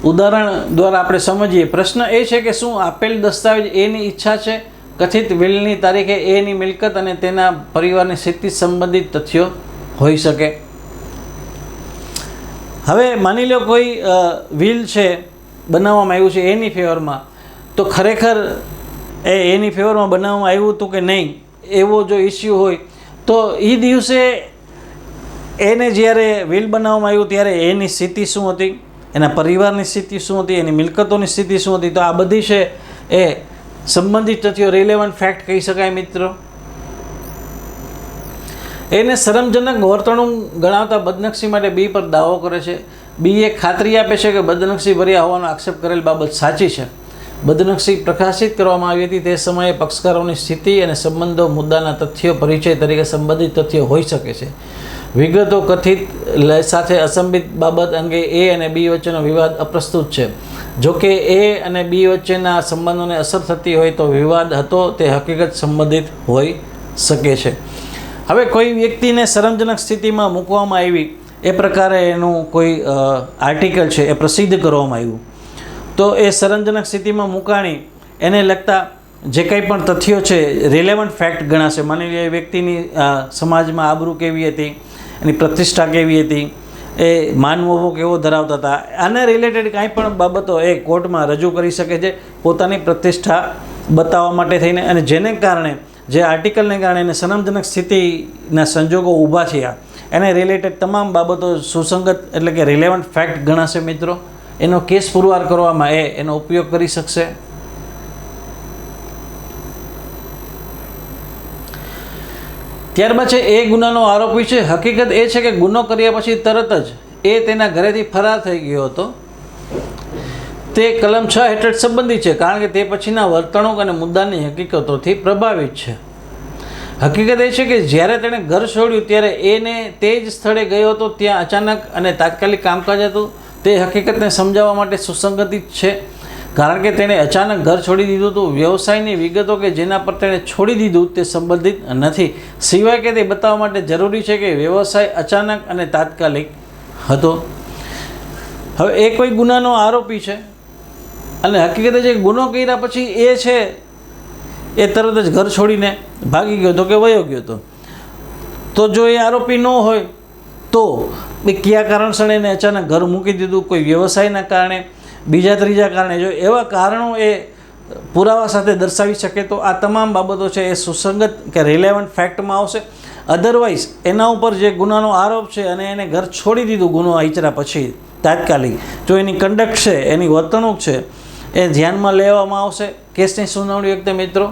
ઉદાહરણ દ્વારા આપણે સમજીએ. પ્રશ્ન એ છે કે શું આપેલ દસ્તાવેજ એની ઈચ્છા છે કથિત વિલની તારીખે એની મિલકત અને તેના પરિવારની સ્થિતિ સંબંધિત તથ્યો હોઈ શકે. હવે માની લો કોઈ વિલ છે બનાવવામાં આવ્યું છે એની ફેવરમાં, તો ખરેખર એની ફેવરમાં બનાવવામાં આવ્યું હતું કે નહીં એવો જો ઇસ્યુ હોય તો એ દિવસે એને જ્યારે વિલ બનાવવામાં આવ્યું ત્યારે એની સ્થિતિ શું હતી, એના પરિવારની સ્થિતિ શું હતી, એની મિલકતોની સ્થિતિ શું હતી, તો આ બધી છે એ સંબંધિત તથ્યો રિલેવન્ટ ફેક્ટ કહી શકાય મિત્રો. એને શરમજનક વર્તણૂક ગણાવતા બદનક્ષી માટે બી પર દાવો કરે છે. બી એ ખાતરી આપે છે કે બદનક્ષી ભર્યા હોવાનો આક્ષેપ કરેલ બાબત સાચી છે. બદનક્ષી પ્રકાશિત કરવામાં આવી હતી તે સમયે પક્ષકારોની સ્થિતિ અને સંબંધો મુદ્દાના તથ્યો પરિચય તરીકે સંબંધિત તથ્યો હોઈ શકે છે. વિગતો કથિત સાથે અસંબંધિત બાબત અંગે એ અને બી વચ્ચેનો વિવાદ અપ્રસ્તુત છે. જોકે એ અને બી વચ્ચેના સંબંધોને અસર થતી હોય તો વિવાદ હતો તે હકીકત સંબંધિત હોઈ શકે છે. હવે કોઈ વ્યક્તિને શરમજનક સ્થિતિમાં મૂકવામાં આવી એ પ્રકારે એનું કોઈ આર્ટિકલ છે એ પ્રસિદ્ધ કરવામાં આવ્યું, તો એ શરમજનક સ્થિતિમાં મૂકાણી એને લગતા જે કંઈ પણ તથ્યો છે રિલેવન્ટ ફેક્ટ ગણાશે. માની લો એ વ્યક્તિની સમાજમાં આબરૂ કેવી હતી, એની પ્રતિષ્ઠા કેવી હતી, એ માનવોવો કેવો ધરાવતા હતા, આને રિલેટેડ કાંઈ પણ બાબતો એ કોર્ટમાં રજૂ કરી શકે છે પોતાની પ્રતિષ્ઠા બતાવવા માટે થઈને, અને જેને કારણે જે આર્ટિકલને કારણે એને શરમજનક સ્થિતિના સંજોગો ઊભા થયા એને રિલેટેડ તમામ બાબતો સુસંગત એટલે કે રિલેવન્ટ ફેક્ટ ગણાશે મિત્રો. એનો કેસ પુરવાર કરવામાં એનો ઉપયોગ કરી શકશે. ત્યારબાદ છે એ ગુનાનો આરોપી છે. હકીકત એ છે કે ગુનો કર્યા પછી તરત જ એ તેના ઘરેથી ફરાર થઈ ગયો હતો. તે કલમ 6 હેઠળ સંબંધિત છે કારણ કે તે પછીના વર્તણૂક અને મુદ્દાની હકીકતોથી પ્રભાવિત છે. હકીકત એ છે કે જ્યારે તેણે ઘર છોડ્યું ત્યારે એને તે જ સ્થળે ગયો હતો ત્યાં અચાનક અને તાત્કાલિક કામકાજ હતું. તે હકીકતને સમજાવવા માટે સુસંગત છે કારણ કે તેણે અચાનક ઘર છોડી દીધું હતું. વ્યવસાયની વિગતો કે જેના પર તેણે છોડી દીધું તે સંબંધિત નથી, સિવાય કે તે બતાવવા માટે જરૂરી છે કે વ્યવસાય અચાનક અને તાત્કાલિક હતો. હવે એ કોઈ ગુનાનો આરોપી છે અને હકીકત એ છે કે ગુનો કર્યા પછી એ છે એ તરત જ ઘર છોડીને ભાગી ગયો હતો કે વયો ગયો હતો. તો જો એ આરોપી ન હોય તો એ કયા કારણસર એને અચાનક ઘર મૂકી દીધું, કોઈ વ્યવસાયના કારણે, બીજા ત્રીજા કારણે, જો એવા કારણો એ પુરાવા સાથે દર્શાવી શકે તો આ તમામ બાબતો છે એ સુસંગત કે રિલેવન્ટ ફેક્ટમાં આવશે. અધરવાઇઝ એના ઉપર જે ગુનાનો આરોપ છે અને એને ઘર છોડી દીધું ગુનો આચર્યા પછી તાત્કાલિક, જો એની કંડક્ટ છે, એની વર્તણૂક છે એ ધ્યાનમાં લેવામાં આવશે કેસની સુનાવણી વખતે મિત્રો.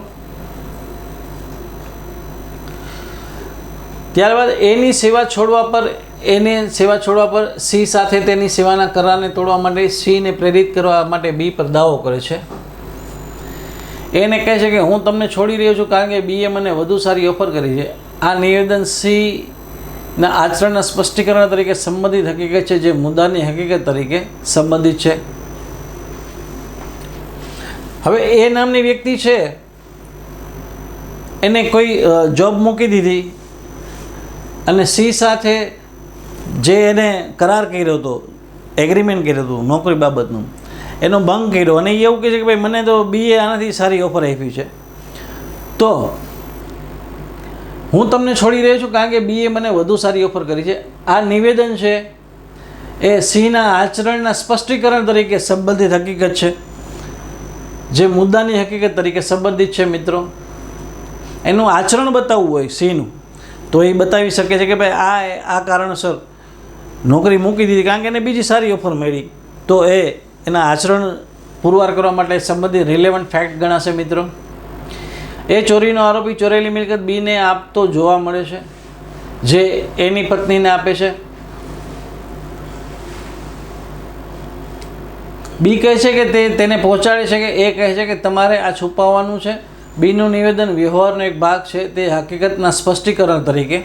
ત્યારબાદ એની સેવા છોડવા પર સી સાથે તેની સેવાના કરારને તોડવા માટે સીને પ્રેરિત કરવા માટે બી પર દાવો કરે છે. એને કહે છે કે હું તમને છોડી રહ્યો છું કારણ કે બીએ મને વધુ સારી ઓફર કરી છે. આ નિવેદન સીના આચરણના સ્પષ્ટીકરણ તરીકે સંબંધિત હકીકત છે જે મુદ્દાની હકીકત તરીકે સંબંધિત છે. હવે એ નામની વ્યક્તિ છે એને કોઈ જોબ મૂકી દીધી અને સી સાથે જે એને કરાર કર્યો હતો, એગ્રીમેન્ટ કર્યું હતું નોકરી બાબતનું, એનો ભંગ કર્યો અને એ એવું કહે છે કે ભાઈ મને તો બીએ આનાથી સારી ઓફર આપી છે, તો હું તમને છોડી રહ્યો છું કારણ કે બીએ મને વધુ સારી ઓફર કરી છે. આ નિવેદન છે એ સીના આચરણના સ્પષ્ટીકરણ તરીકે સંબંધિત હકીકત છે જે મુદ્દાની હકીકત તરીકે સંબંધિત છે મિત્રો. એનું આચરણ બતાવવું હોય સીનું તો એ બતાવી શકે છે કે ભાઈ આ કારણસર નોકરી મૂકી દીધી કારણ કે એને બીજી સારી ઓફર મળી, તો એના આચરણ પુરવાર કરવા માટે સંબંધિત રિલેવન્ટ ફેક્ટ ગણાશે મિત્રો. એ ચોરીનો આરોપી ચોરેલી મિલકત બીને આપતો જોવા મળે છે જે એની પત્નીને આપે છે. બી કહે છે કે તેને પહોંચાડે છે કે એ કહે છે કે તમારે આ છુપાવવાનું છે. બીનું નિવેદન વ્યવહારનો એક ભાગ છે, તે હકીકતના સ્પષ્ટીકરણ તરીકે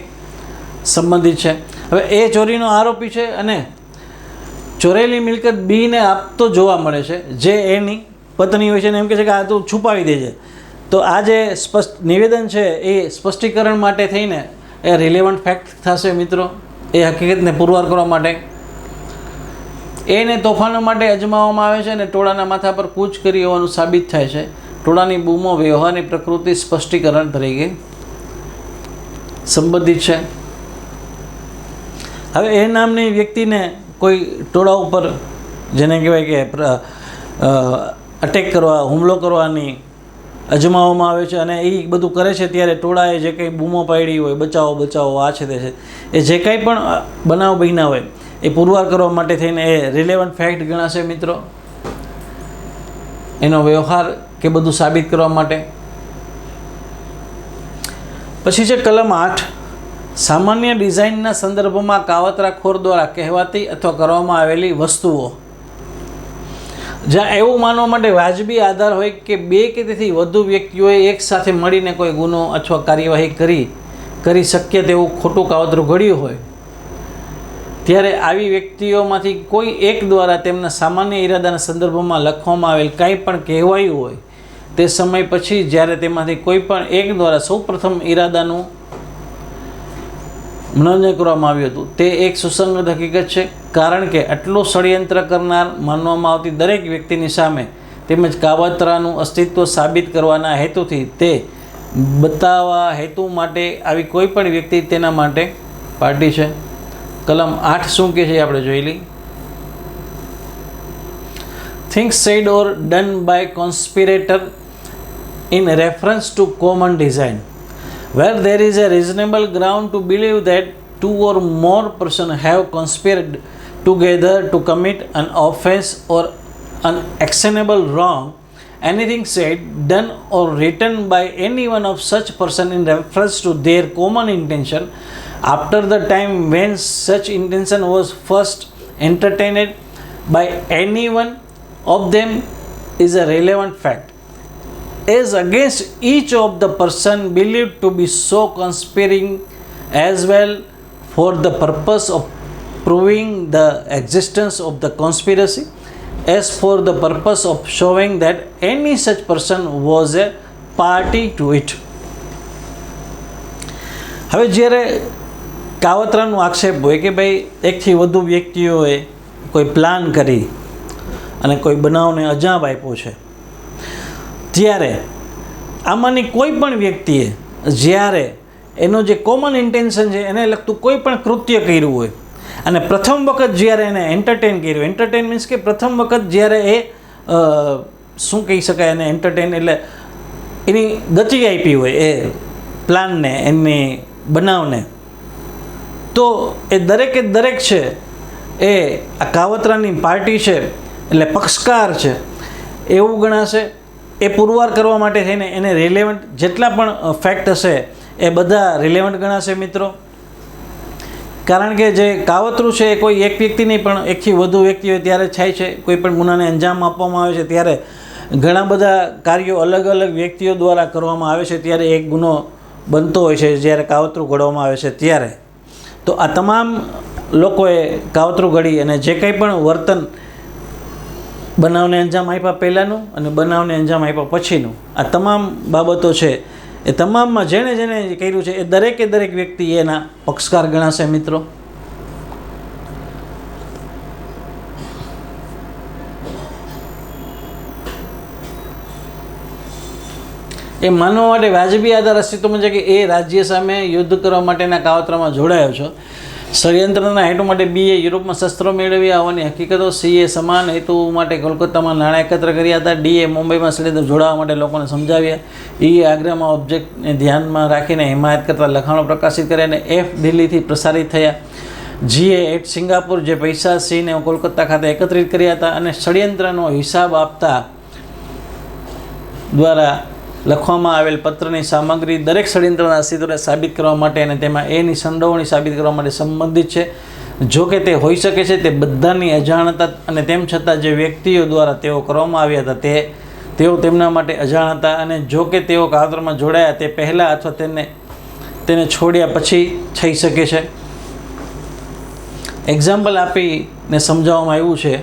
સંબંધિત છે. હવે એ ચોરીનો આરોપી છે અને ચોરેલી મિલકત બીને આપતો જોવા મળે છે જે એની પત્ની હોય છે ને એમ કહે છે કે આ તું છુપાવી દેજે. તો આ જે નિવેદન છે એ સ્પષ્ટીકરણ માટે થઈને એ રિલેવન્ટ ફેક્ટ થશે મિત્રો, એ હકીકતને પુરવાર કરવા માટે. એને તોફાનો માટે અજમાવવામાં આવે છે અને ટોળાના માથા પર કૂચ કરી હોવાનું સાબિત થાય છે. ટોળાની બૂમો વ્યવહારની પ્રકૃતિ સ્પષ્ટીકરણ તરીકે સંબંધિત છે. હવે એ નામની વ્યક્તિને કોઈ ટોળા ઉપર જેને કહેવાય કે અટેક કરવા, હુમલો કરવાની અજમાવવામાં આવે છે અને એ બધું કરે છે ત્યારે ટોળાએ જે કંઈ બૂમો પાડી હોય, બચાવો બચાવો, આ છે તે છે, એ જે કંઈ પણ બનાવ બન્યા હોય એ પુરવાર કરવા માટે થઈને એ રિલેવન્ટ ફેક્ટ ગણાશે મિત્રો, એનો વ્યવહાર કે બધું સાબિત કરવા માટે. પછી છે કલમ 8, સામાન્ય ડિઝાઇનના સંદર્ભમાં કાવતરાખોર દ્વારા કહેવાતી અથવા કરવામાં આવેલી વસ્તુઓ. જ્યાં એવું માનવા માટે વાજબી આધાર હોય કે બે કે તેથી વધુ વ્યક્તિઓએ એકસાથે મળીને કોઈ ગુનો અથવા કાર્યવાહી કરી શક્ય તેવું ખોટું કાવતરું ઘડ્યું હોય ત્યારે આવી વ્યક્તિઓમાંથી કોઈ એક દ્વારા તેમના સામાન્ય ઈરાદાના સંદર્ભમાં લખવામાં આવેલ કાંઈ પણ કહેવાયું હોય તે સમય પછી જ્યારે તેમાંથી કોઈ પણ એક દ્વારા સૌપ્રથમ ઈરાદાનું મનોરંજન કરવામાં આવ્યું હતું તે એક સુસંગત હકીકત છે, કારણ કે આટલું ષડયંત્ર કરનાર માનવામાં આવતી દરેક વ્યક્તિની સામે તેમજ કાવતરાનું અસ્તિત્વ સાબિત કરવાના હેતુથી તે બતાવવા હેતુ માટે આવી કોઈ પણ વ્યક્તિ તેના માટે પાર્ટી છે. કલમ 8 શું કહે છે આપણે જોઈ લઈએ. Things said or done by conspirator in reference to common design where there is a reasonable ground to believe that two or more persons have conspired together to commit an offense or an actionable wrong. Anything said, done or written by any one of such person in reference to their common intention after the time when such intention was first entertained by any one of them is a relevant fact, as against each of the person believed to be so conspiring, as well for the purpose of proving the existence of the conspiracy as for the purpose of showing that any such person was a party to it. હવે જ્યારે કાવતરાનો આક્ષેપ હોય કે ભાઈ એકથી વધુ વ્યક્તિઓએ કોઈ પ્લાન કરી અને કોઈ બનાવને અંજામ આપ્યો છે ત્યારે આમાંની કોઈ પણ વ્યક્તિએ જ્યારે એનો જે કોમન ઇન્ટેન્શન છે એને લગતું કોઈ પણ કૃત્ય કર્યું હોય અને પ્રથમ વખત જ્યારે એને એન્ટરટેન મીન્સ કે પ્રથમ વખત જ્યારે એ શું કહી શકાય એને એન્ટરટેન એટલે એની ગતિ આપી હોય એ પ્લાનને, એની બનાવને, તો એ દરેકે દરેક છે એ આ કાવતરાની પાર્ટી છે એટલે પક્ષકાર છે એવું ગણાશે. એ પુરવાર કરવા માટે થઈને એને રિલેવન્ટ જેટલા પણ ફેક્ટ હશે એ બધા રિલેવન્ટ ગણાશે મિત્રો, કારણ કે જે કાવતરું છે એ કોઈ એક વ્યક્તિ નહીં પણ એકથી વધુ વ્યક્તિઓ ત્યારે થાય છે. કોઈ પણ ગુનાને અંજામ આપવામાં આવે છે ત્યારે ઘણા બધા કાર્યો અલગ અલગ વ્યક્તિઓ દ્વારા કરવામાં આવે છે ત્યારે એક ગુનો બનતો હોય છે જ્યારે કાવતરું ઘડવામાં આવે છે ત્યારે. તો આ તમામ લોકોએ કાવતરું ઘડી અને જે કંઈ પણ વર્તન બનાવને અંજામ આપ્યા પહેલાંનું અને બનાવને અંજામ આપ્યા પછીનું આ તમામ બાબતો છે એ તમામમાં જેણે કર્યું છે એ દરેકે દરેક વ્યક્તિ એના પક્ષકાર ગણાશે મિત્રો. એ માનવા માટે વાજબી આધાર અસ્તિત્વમાં છે કે એ રાજ્ય સામે યુદ્ધ કરવા માટેના કાવતરામાં જોડાયો છો. ષડયંત્રના હેતુ માટે બીએ યુરોપમાં શસ્ત્રો મેળવી આવવાની હકીકતો, સીએ સમાન હેતુ માટે કોલકાતામાં નાણાં એકત્ર કર્યા હતા, ડીએ મુંબઈમાં ષડયંત્ર જોડાવા માટે લોકોને સમજાવ્યા, ઈએ આગ્રામાં ઓબ્જેક્ટને ધ્યાનમાં રાખીને હિમાયત કરતા લખાણો પ્રકાશિત કર્યા અને એફ દિલ્હીથી પ્રસારિત થયા, જીએ એટ સિંગાપુર જે પૈસા સીને કોલકાતા ખાતે એકત્રિત કર્યા હતા અને ષડયંત્રનો હિસાબ આપતા દ્વારા લખવામાં આવેલ પત્રની સામગ્રી દરેક ષડયંત્રના અસ્તિત્વને સાબિત કરવા માટે અને તેમાં એની સંડોવણી સાબિત કરવા માટે સંબંધિત છે. જો કે તે હોઈ શકે છે તે બધાની અજાણતા અને તેમ છતાં જે વ્યક્તિઓ દ્વારા તેઓ કરવામાં આવ્યા હતા તેઓ તેમના માટે અજાણ હતા અને જો કે તેઓ કાવતરામાં જોડાયા તે પહેલાં અથવા તેને છોડ્યા પછી થઈ શકે છે. એક્ઝામ્પલ આપીને સમજાવવામાં આવ્યું છે